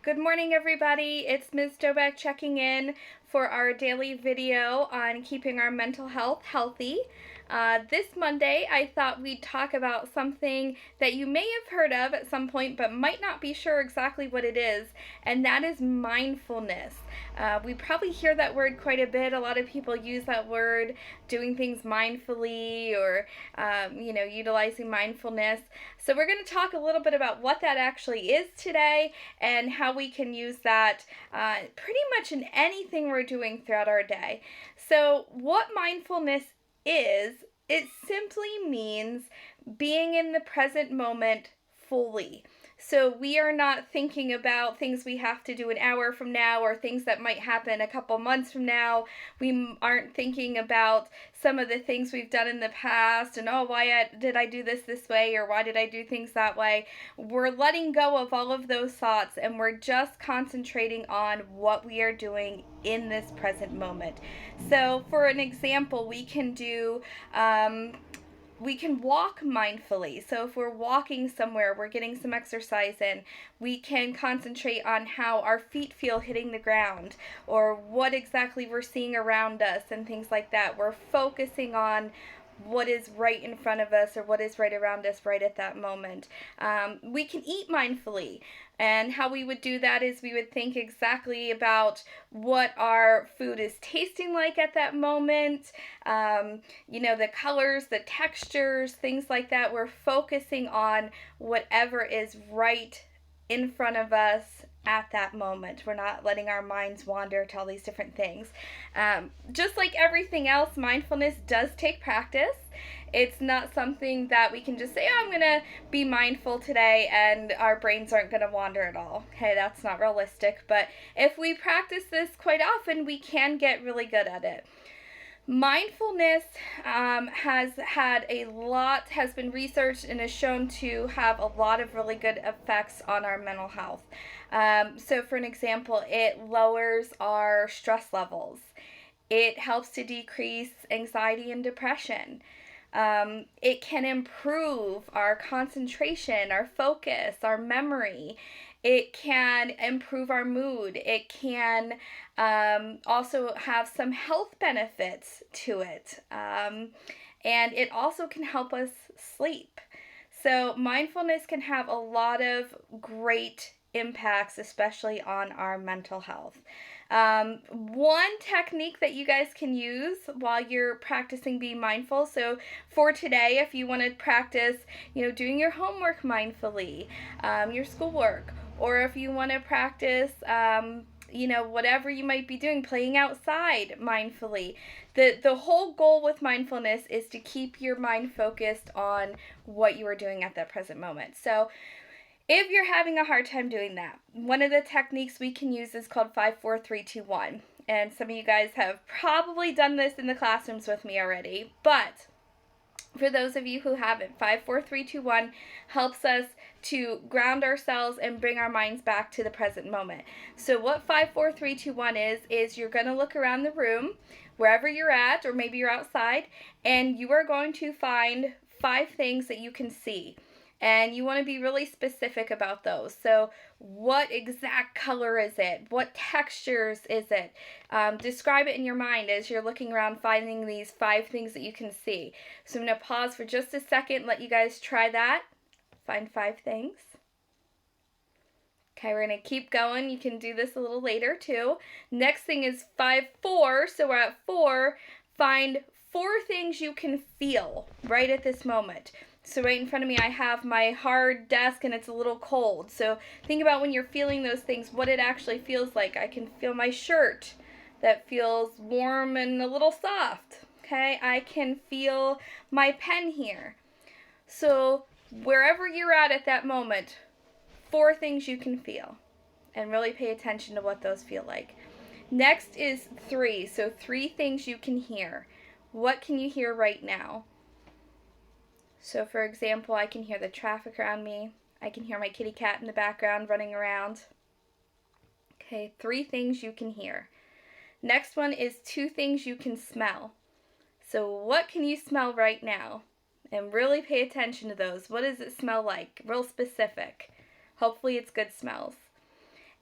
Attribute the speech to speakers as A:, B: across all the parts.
A: Good morning, everybody. It's Ms. Dobeck checking in for our daily video on keeping our mental health healthy. This Monday, I thought we'd talk about something that you may have heard of at some point, but might not be sure exactly what it is, and that is mindfulness. We probably hear that word quite a bit. A lot of people use that word, doing things mindfully or, utilizing mindfulness. So we're going to talk a little bit about what that actually is today and how we can use that pretty much in anything we're doing throughout our day. So what mindfulness is, it simply means being in the present moment fully. So we are not thinking about things we have to do an hour from now or things that might happen a couple months from now. We aren't thinking about some of the things we've done in the past and, why did I do this way or why did I do things that way? We're letting go of all of those thoughts and we're just concentrating on what we are doing in this present moment. So for an example, we can walk mindfully. So if we're walking somewhere, we're getting some exercise in, we can concentrate on how our feet feel hitting the ground or what exactly we're seeing around us and things like that. We're focusing on what is right in front of us or what is right around us right at that moment. We can eat mindfully. And how we would do that is we would think exactly about what our food is tasting like at that moment, the colors, the textures, things like that. We're focusing on whatever is right in front of us at that moment. We're not letting our minds wander to all these different things. Just like everything else, mindfulness does take practice. It's not something that we can just say, I'm going to be mindful today and our brains aren't going to wander at all. Okay, that's not realistic. But if we practice this quite often, we can get really good at it. Mindfulness has been researched and is shown to have a lot of really good effects on our mental health. So for an example, it lowers our stress levels. It helps to decrease anxiety and depression. It can improve our concentration, our focus, our memory. It can improve our mood. It can also have some health benefits to it. And it also can help us sleep. So mindfulness can have a lot of great impacts, especially on our mental health. One technique that you guys can use while you're practicing being mindful. So for today, if you want to practice, doing your homework mindfully, your schoolwork, or if you want to practice, whatever you might be doing, playing outside mindfully. The whole goal with mindfulness is to keep your mind focused on what you are doing at that present moment. So if you're having a hard time doing that, one of the techniques we can use is called 5, 4, 3, 2, 1. And some of you guys have probably done this in the classrooms with me already. But for those of you who haven't, 5, 4, 3, 2, 1 helps us to ground ourselves and bring our minds back to the present moment. So what 5, 4, 3, 2, 1 is you're going to look around the room, wherever you're at, or maybe you're outside, and you are going to find 5 things that you can see. And you want to be really specific about those. So what exact color is it? What textures is it? Describe it in your mind as you're looking around finding these 5 things that you can see. So I'm going to pause for just a second, let you guys try that. Find 5 things. Okay, we're going to keep going. You can do this a little later too. Next thing is 5, 4. So we're at 4. Find 4 things you can feel right at this moment. So right in front of me, I have my hard desk and it's a little cold. So think about when you're feeling those things, what it actually feels like. I can feel my shirt that feels warm and a little soft. Okay, I can feel my pen here. So wherever you're at that moment, 4 things you can feel. And really pay attention to what those feel like. Next is 3. So 3 things you can hear. What can you hear right now? So for example, I can hear the traffic around me. I can hear my kitty cat in the background running around. Okay, 3 things you can hear. Next one is 2 things you can smell. So what can you smell right now? And really pay attention to those. What does it smell like? Real specific. Hopefully it's good smells.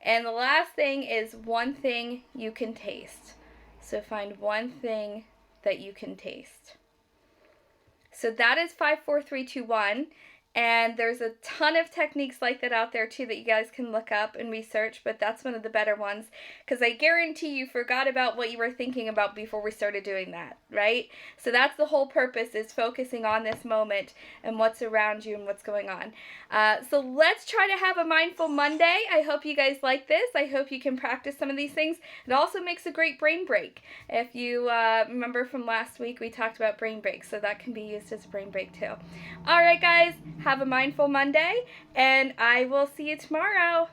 A: And the last thing is one thing you can taste. So find one thing that you can taste. So that is 5, 4, 3, 2, 1. And there's a ton of techniques like that out there too that you guys can look up and research, but that's one of the better ones because I guarantee you forgot about what you were thinking about before we started doing that, right? So that's the whole purpose, is focusing on this moment and what's around you and what's going on. So let's try to have a mindful Monday. I hope you guys like this. I hope you can practice some of these things. It also makes a great brain break. If you remember from last week, we talked about brain breaks, so that can be used as a brain break too. All right, guys. Have a mindful Monday, and I will see you tomorrow.